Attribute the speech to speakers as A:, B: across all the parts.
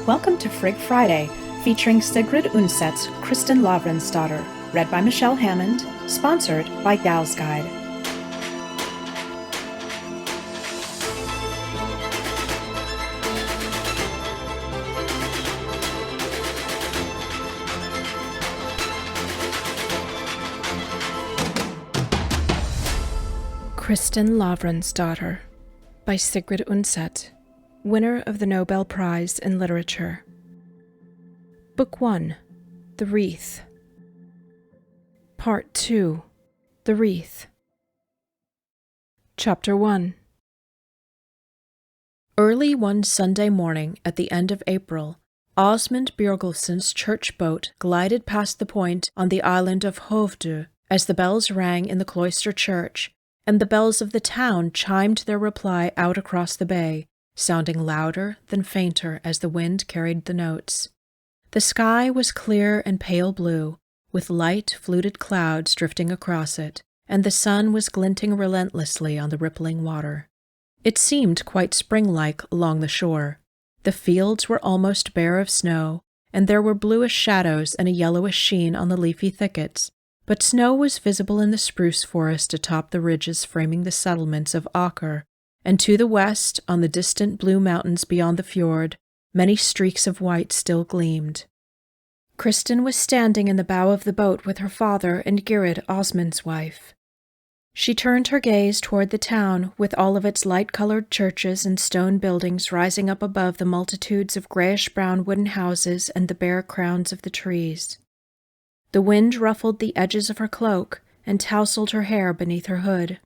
A: Welcome to Frigg Friday, featuring Sigrid Undset's Kristin Lavransdatter, read by Michelle Hammond, sponsored by Gal's Guide. Kristin Lavransdatter by Sigrid Undset, winner of the Nobel Prize in Literature. Book 1, The Wreath. Part 2, The Wreath. Chapter 1. Early one Sunday morning at the end of April, Osmund Björgulfsson's church boat glided past the point on the island of Hovdu as the bells rang in the cloister church, and the bells of the town chimed their reply out across the bay, sounding louder than fainter as the wind carried the notes. The sky was clear and pale blue, with light fluted clouds drifting across it, and the sun was glinting relentlessly on the rippling water. It seemed quite spring-like along the shore. The fields were almost bare of snow, and there were bluish shadows and a yellowish sheen on the leafy thickets, but snow was visible in the spruce forest atop the ridges framing the settlements of Aker, and to the west, on the distant blue mountains beyond the fjord, many streaks of white still gleamed. Kristin was standing in the bow of the boat with her father and Gyrid, Osmund's wife. She turned her gaze toward the town, with all of its light-colored churches and stone buildings rising up above the multitudes of grayish-brown wooden houses and the bare crowns of the trees. The wind ruffled the edges of her cloak and tousled her hair beneath her hood.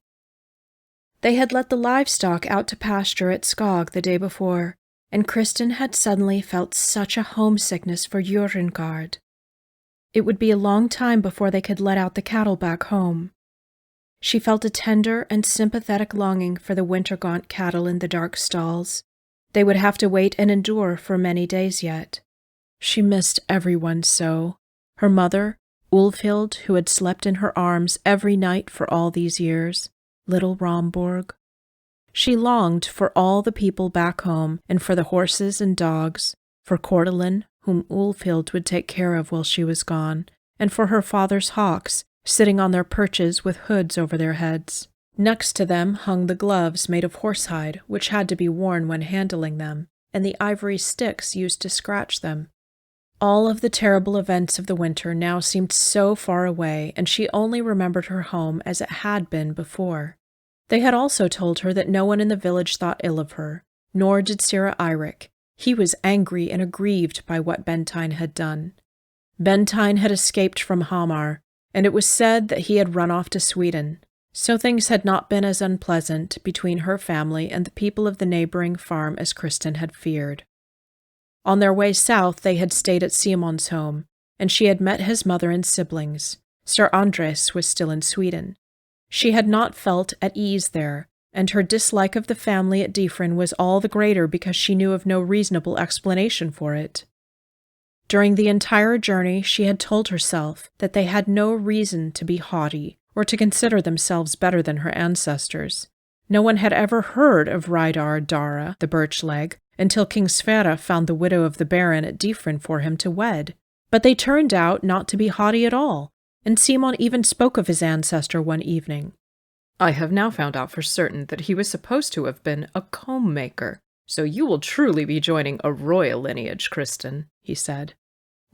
A: They had let the livestock out to pasture at Skog the day before, and Kristin had suddenly felt such a homesickness for Jørundgaard. It would be a long time before they could let out the cattle back home. She felt a tender and sympathetic longing for the winter-gaunt cattle in the dark stalls. They would have to wait and endure for many days yet. She missed everyone so. Her mother, Ulfhild, who had slept in her arms every night for all these years, little Romborg. She longed for all the people back home, and for the horses and dogs, for Cordelin, whom Ulfhild would take care of while she was gone, and for her father's hawks, sitting on their perches with hoods over their heads. Next to them hung the gloves made of horsehide, which had to be worn when handling them, and the ivory sticks used to scratch them. All of the terrible events of the winter now seemed so far away, and she only remembered her home as it had been before. They had also told her that no one in the village thought ill of her, nor did Sira Eirik. He was angry and aggrieved by what Bentein had done. Bentein had escaped from Hamar, and it was said that he had run off to Sweden, so things had not been as unpleasant between her family and the people of the neighboring farm as Kristin had feared. On their way south they had stayed at Simon's home, and she had met his mother and siblings. Sir Andres was still in Sweden. She had not felt at ease there, and her dislike of the family at Difrin was all the greater because she knew of no reasonable explanation for it. During the entire journey she had told herself that they had no reason to be haughty or to consider themselves better than her ancestors. No one had ever heard of Reidar Dara, the birch-leg, until King Sverre found the widow of the baron at Difrin for him to wed. But they turned out not to be haughty at all, and Simon even spoke of his ancestor one evening. "I have now found out for certain that he was supposed to have been a comb-maker, so you will truly be joining a royal lineage, Kristin," he said.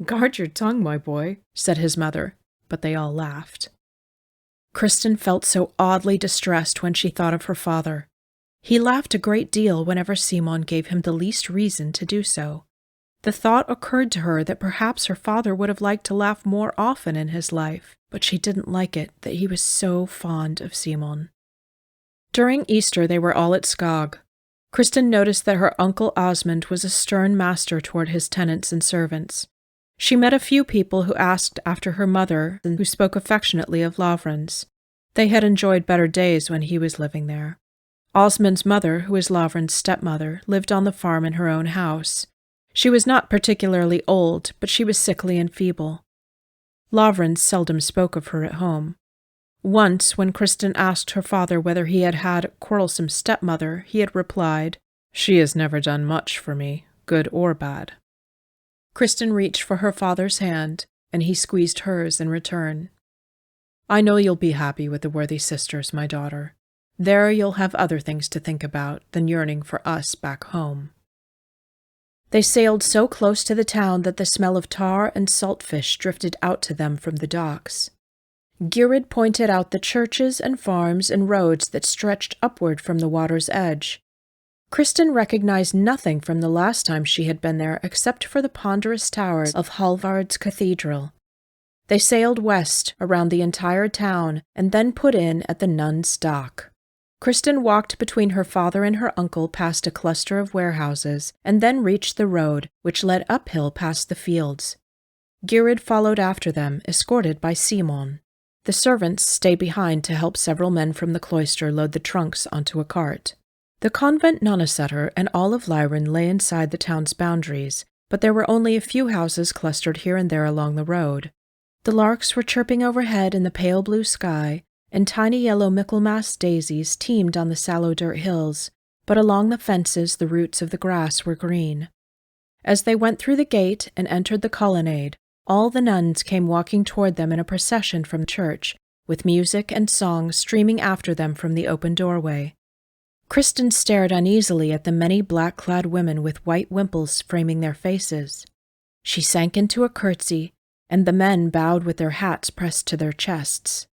A: "Guard your tongue, my boy," said his mother, but they all laughed. Kristin felt so oddly distressed when she thought of her father. He laughed a great deal whenever Simon gave him the least reason to do so. The thought occurred to her that perhaps her father would have liked to laugh more often in his life, but she didn't like it that he was so fond of Simon. During Easter they were all at Skog. Kristin noticed that her uncle Osmund was a stern master toward his tenants and servants. She met a few people who asked after her mother and who spoke affectionately of Lavrans. They had enjoyed better days when he was living there. Osmund's mother, who was Lavrans' stepmother, lived on the farm in her own house. She was not particularly old, but she was sickly and feeble. Lavrans seldom spoke of her at home. Once, when Kristin asked her father whether he had had a quarrelsome stepmother, he had replied, "She has never done much for me, good or bad." Kristin reached for her father's hand, and he squeezed hers in return. "I know you'll be happy with the worthy sisters, my daughter. There you'll have other things to think about than yearning for us back home." They sailed so close to the town that the smell of tar and saltfish drifted out to them from the docks. Sigrid pointed out the churches and farms and roads that stretched upward from the water's edge. Kristin recognized nothing from the last time she had been there except for the ponderous towers of Hallvard's cathedral. They sailed west around the entire town and then put in at the nuns' dock. Kristin walked between her father and her uncle past a cluster of warehouses and then reached the road, which led uphill past the fields. Sigrid followed after them, escorted by Simon. The servants stayed behind to help several men from the cloister load the trunks onto a cart. The convent Nonnesetter and all of Lyron lay inside the town's boundaries, but there were only a few houses clustered here and there along the road. The larks were chirping overhead in the pale blue sky, and tiny yellow Michaelmas daisies teemed on the sallow dirt hills, but along the fences the roots of the grass were green. As they went through the gate and entered the colonnade, all the nuns came walking toward them in a procession from church, with music and song streaming after them from the open doorway. Kristin stared uneasily at the many black-clad women with white wimples framing their faces. She sank into a curtsy, and the men bowed with their hats pressed to their chests.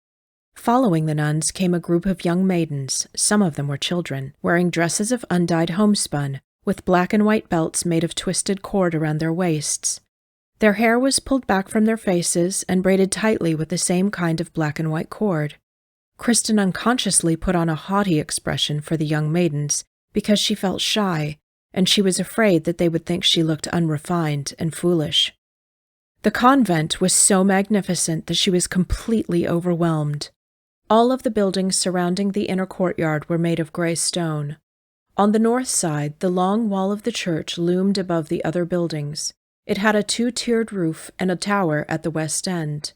A: Following the nuns came a group of young maidens, some of them were children, wearing dresses of undyed homespun, with black and white belts made of twisted cord around their waists. Their hair was pulled back from their faces and braided tightly with the same kind of black and white cord. Kristin unconsciously put on a haughty expression for the young maidens because she felt shy, and she was afraid that they would think she looked unrefined and foolish. The convent was so magnificent that she was completely overwhelmed. All of the buildings surrounding the inner courtyard were made of gray stone. On the north side, the long wall of the church loomed above the other buildings. It had a two-tiered roof and a tower at the west end.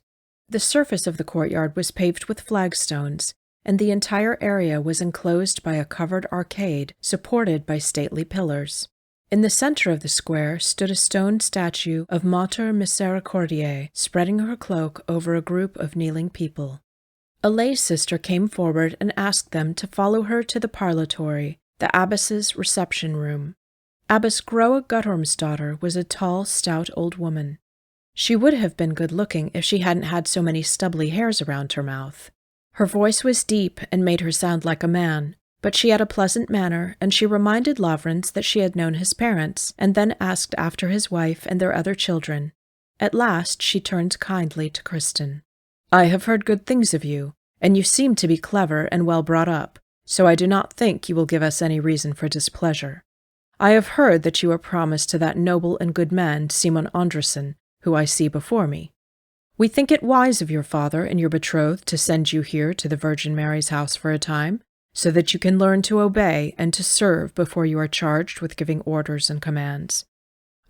A: The surface of the courtyard was paved with flagstones, and the entire area was enclosed by a covered arcade supported by stately pillars. In the center of the square stood a stone statue of Mater Misericordiae, spreading her cloak over a group of kneeling people. A lay sister came forward and asked them to follow her to the parlotory, the abbess's reception room. Abbess Groa Guttormsdottir was a tall, stout old woman. She would have been good-looking if she hadn't had so many stubbly hairs around her mouth. Her voice was deep and made her sound like a man, but she had a pleasant manner, and she reminded Lavrans that she had known his parents, and then asked after his wife and their other children. At last she turned kindly to Kristin. "I have heard good things of you, and you seem to be clever and well brought up, so I do not think you will give us any reason for displeasure. I have heard that you are promised to that noble and good man, Simon Andresen, who I see before me. We think it wise of your father and your betrothed to send you here to the Virgin Mary's house for a time, so that you can learn to obey and to serve before you are charged with giving orders and commands.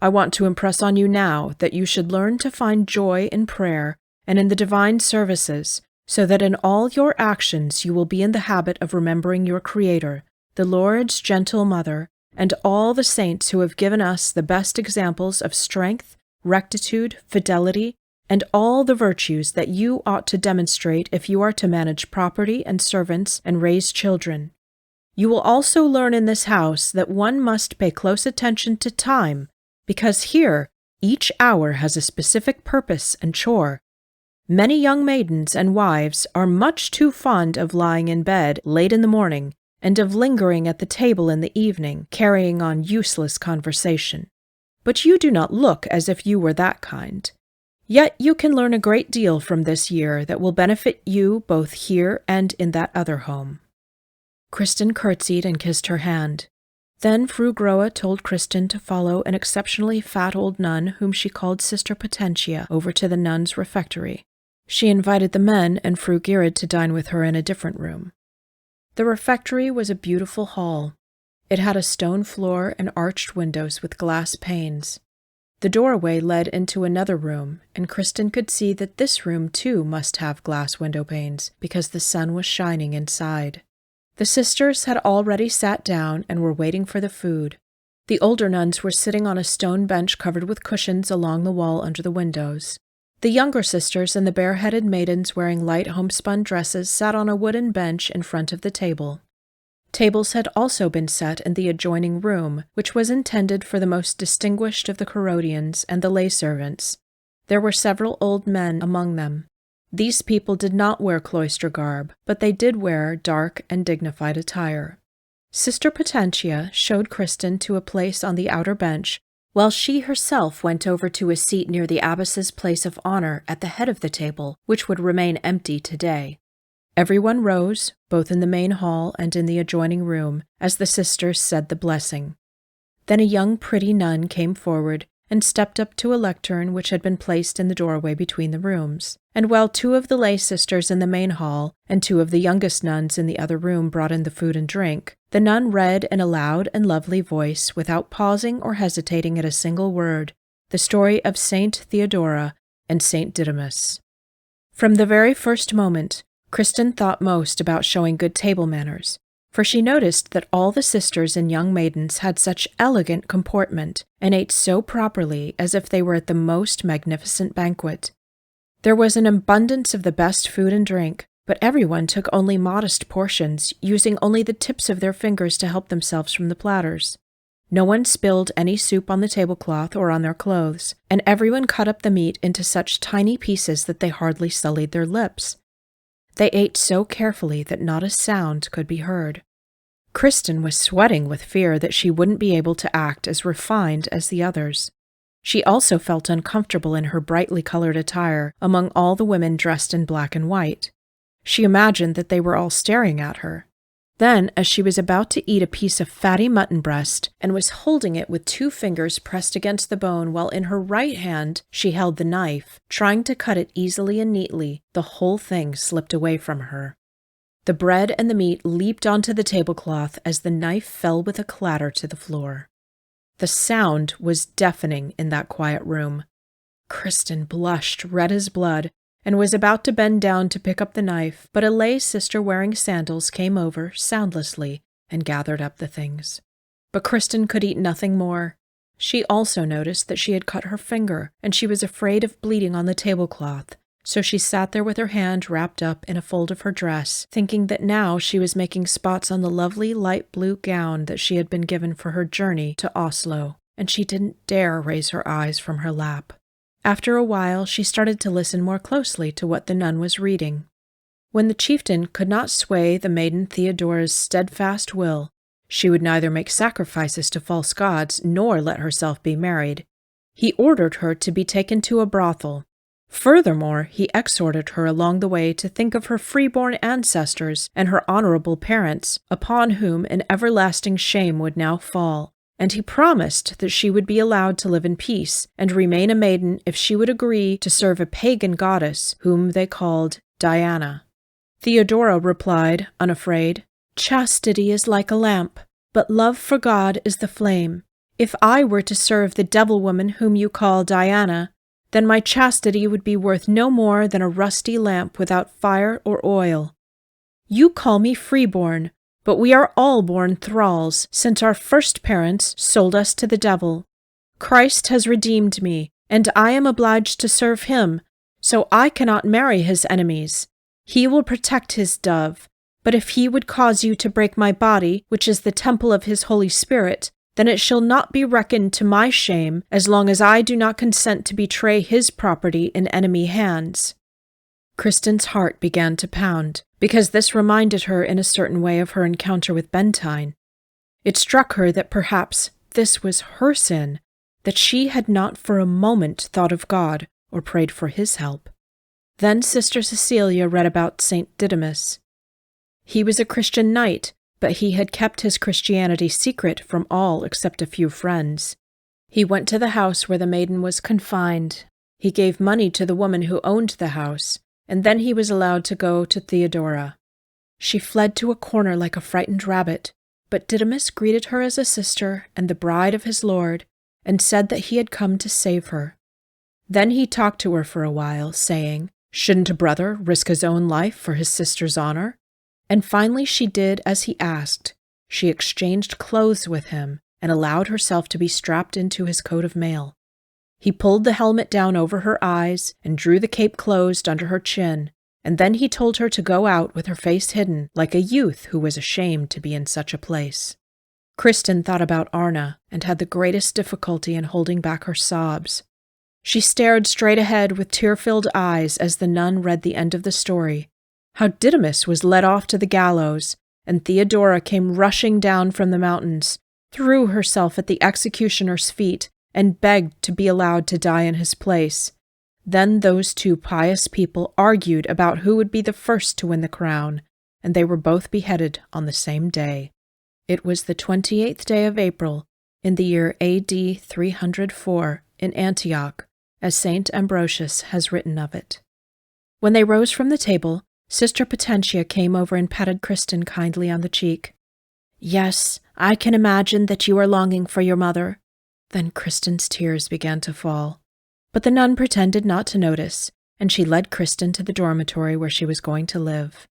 A: I want to impress on you now that you should learn to find joy in prayer and in the divine services, so that in all your actions you will be in the habit of remembering your Creator, the Lord's gentle Mother, and all the saints who have given us the best examples of strength, rectitude, fidelity, and all the virtues that you ought to demonstrate if you are to manage property and servants and raise children. You will also learn in this house that one must pay close attention to time, because here each hour has a specific purpose and chore. Many young maidens and wives are much too fond of lying in bed late in the morning and of lingering at the table in the evening, carrying on useless conversation. But you do not look as if you were that kind. Yet you can learn a great deal from this year that will benefit you both here and in that other home." Kristin curtsied and kissed her hand. Then Fru Groa told Kristin to follow an exceptionally fat old nun whom she called Sister Potentia over to the nuns' refectory. She invited the men and Fru Sigrid to dine with her in a different room. The refectory was a beautiful hall. It had a stone floor and arched windows with glass panes. The doorway led into another room, and Kristin could see that this room too must have glass window panes, because the sun was shining inside. The sisters had already sat down and were waiting for the food. The older nuns were sitting on a stone bench covered with cushions along the wall under the windows. The younger sisters and the bareheaded maidens wearing light homespun dresses sat on a wooden bench in front of the table. Tables had also been set in the adjoining room, which was intended for the most distinguished of the Herodians and the lay servants. There were several old men among them. These people did not wear cloister garb, but they did wear dark and dignified attire. Sister Potentia showed Kristin to a place on the outer bench, while she herself went over to a seat near the abbess's place of honor at the head of the table, which would remain empty today. Everyone rose, both in the main hall and in the adjoining room, as the sisters said the blessing. Then a young pretty nun came forward and stepped up to a lectern which had been placed in the doorway between the rooms, and while 2 of the lay sisters in the main hall and 2 of the youngest nuns in the other room brought in the food and drink, the nun read in a loud and lovely voice, without pausing or hesitating at a single word, the story of Saint Theodora and Saint Didymus. From the very first moment, Kristin thought most about showing good table manners, for she noticed that all the sisters and young maidens had such elegant comportment and ate so properly as if they were at the most magnificent banquet. There was an abundance of the best food and drink, but everyone took only modest portions, using only the tips of their fingers to help themselves from the platters. No one spilled any soup on the tablecloth or on their clothes, and everyone cut up the meat into such tiny pieces that they hardly sullied their lips. They ate so carefully that not a sound could be heard. Kristin was sweating with fear that she wouldn't be able to act as refined as the others. She also felt uncomfortable in her brightly colored attire among all the women dressed in black and white. She imagined that they were all staring at her. Then, as she was about to eat a piece of fatty mutton breast, and was holding it with 2 fingers pressed against the bone while in her right hand she held the knife, trying to cut it easily and neatly, the whole thing slipped away from her. The bread and the meat leaped onto the tablecloth as the knife fell with a clatter to the floor. The sound was deafening in that quiet room. Kristin blushed red as blood, and was about to bend down to pick up the knife, but a lay sister wearing sandals came over soundlessly and gathered up the things. But Kristin could eat nothing more. She also noticed that she had cut her finger, and she was afraid of bleeding on the tablecloth, so she sat there with her hand wrapped up in a fold of her dress, thinking that now she was making spots on the lovely light blue gown that she had been given for her journey to Oslo, and she didn't dare raise her eyes from her lap. After a while, she started to listen more closely to what the nun was reading. When the chieftain could not sway the maiden Theodora's steadfast will, she would neither make sacrifices to false gods nor let herself be married. He ordered her to be taken to a brothel. Furthermore, he exhorted her along the way to think of her free-born ancestors and her honorable parents, upon whom an everlasting shame would now fall. And he promised that she would be allowed to live in peace and remain a maiden if she would agree to serve a pagan goddess whom they called Diana. Theodora replied, unafraid, "Chastity is like a lamp, but love for God is the flame. If I were to serve the devil-woman whom you call Diana, then my chastity would be worth no more than a rusty lamp without fire or oil. You call me freeborn, but we are all born thralls, since our first parents sold us to the devil. Christ has redeemed me, and I am obliged to serve him, so I cannot marry his enemies. He will protect his dove, but if he would cause you to break my body, which is the temple of his Holy Spirit, then it shall not be reckoned to my shame as long as I do not consent to betray his property in enemy hands." Kristin's heart began to pound, because this reminded her in a certain way of her encounter with Bentyne. It struck her that perhaps this was her sin, that she had not for a moment thought of God or prayed for his help. Then Sister Cecilia read about Saint Didymus. He was a Christian knight, but he had kept his Christianity secret from all except a few friends. He went to the house where the maiden was confined. He gave money to the woman who owned the house, and then he was allowed to go to Theodora. She fled to a corner like a frightened rabbit, but Didymus greeted her as a sister and the bride of his lord, and said that he had come to save her. Then he talked to her for a while, saying, "Shouldn't a brother risk his own life for his sister's honor?" And finally she did as he asked. She exchanged clothes with him, and allowed herself to be strapped into his coat of mail. He pulled the helmet down over her eyes and drew the cape closed under her chin, and then he told her to go out with her face hidden, like a youth who was ashamed to be in such a place. Kristin thought about Arna and had the greatest difficulty in holding back her sobs. She stared straight ahead with tear-filled eyes as the nun read the end of the story, how Didymus was led off to the gallows, and Theodora came rushing down from the mountains, threw herself at the executioner's feet, and begged to be allowed to die in his place. Then those two pious people argued about who would be the first to win the crown, and they were both beheaded on the same day. It was the 28th day of April, in the year AD 304, in Antioch, as Saint Ambrosius has written of it. When they rose from the table, Sister Potentia came over and patted Kristin kindly on the cheek. "Yes, I can imagine that you are longing for your mother." Then Kristin's tears began to fall. But the nun pretended not to notice, and she led Kristin to the dormitory where she was going to live.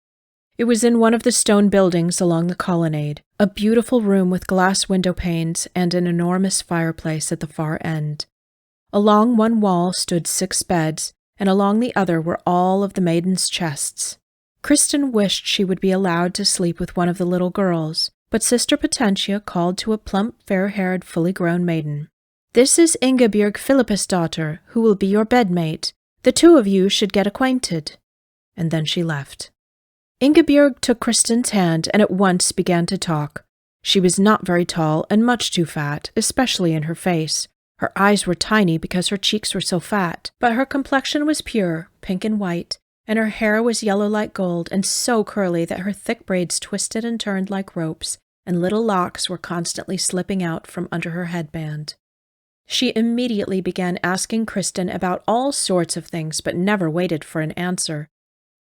A: It was in one of the stone buildings along the colonnade, a beautiful room with glass window panes and an enormous fireplace at the far end. Along one wall stood 6 beds, and along the other were all of the maidens' chests. Kristin wished she would be allowed to sleep with one of the little girls, but Sister Potentia called to a plump, fair-haired, fully grown maiden. "This is Ingebjorg Philippusdottir, who will be your bedmate. The two of you should get acquainted." And then she left. Ingebjorg took Kristin's hand and at once began to talk. She was not very tall and much too fat, especially in her face. Her eyes were tiny because her cheeks were so fat, but her complexion was pure, pink and white, and her hair was yellow like gold and so curly that her thick braids twisted and turned like ropes, and little locks were constantly slipping out from under her headband. She immediately began asking Kristin about all sorts of things, but never waited for an answer.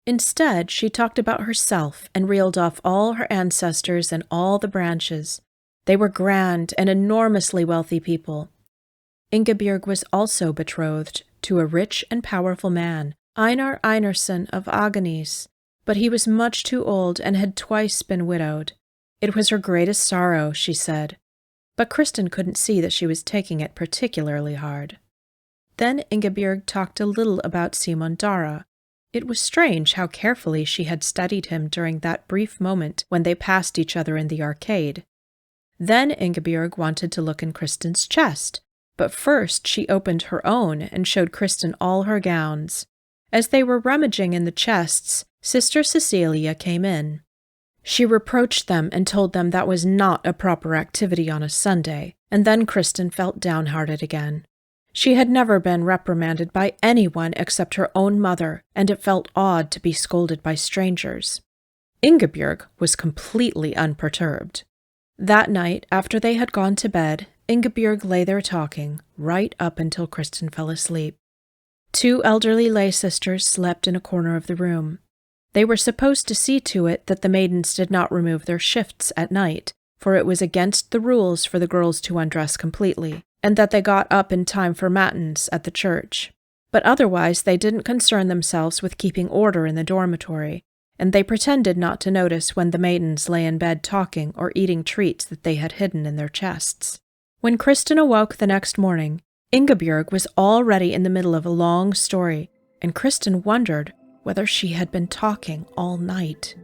A: Instead, she talked about herself and reeled off all her ancestors and all the branches. They were grand and enormously wealthy people. Ingebjorg was also betrothed to a rich and powerful man, Einar Einarsson of Aganese, but he was much too old and had twice been widowed. It was her greatest sorrow, she said, but Kristin couldn't see that she was taking it particularly hard. Then Ingebjorg talked a little about Simon Dara. It was strange how carefully she had studied him during that brief moment when they passed each other in the arcade. Then Ingebjorg wanted to look in Kristin's chest, but first she opened her own and showed Kristin all her gowns. As they were rummaging in the chests, Sister Cecilia came in. She reproached them and told them that was not a proper activity on a Sunday, and then Kristin felt downhearted again. She had never been reprimanded by anyone except her own mother, and it felt odd to be scolded by strangers. Ingebjorg was completely unperturbed. That night, after they had gone to bed, Ingebjorg lay there talking, right up until Kristin fell asleep. 2 elderly lay sisters slept in a corner of the room. They were supposed to see to it that the maidens did not remove their shifts at night, for it was against the rules for the girls to undress completely, and that they got up in time for matins at the church. But otherwise they didn't concern themselves with keeping order in the dormitory, and they pretended not to notice when the maidens lay in bed talking or eating treats that they had hidden in their chests. When Kristin awoke the next morning, Ingebjorg was already in the middle of a long story, and Kristin wondered whether she had been talking all night.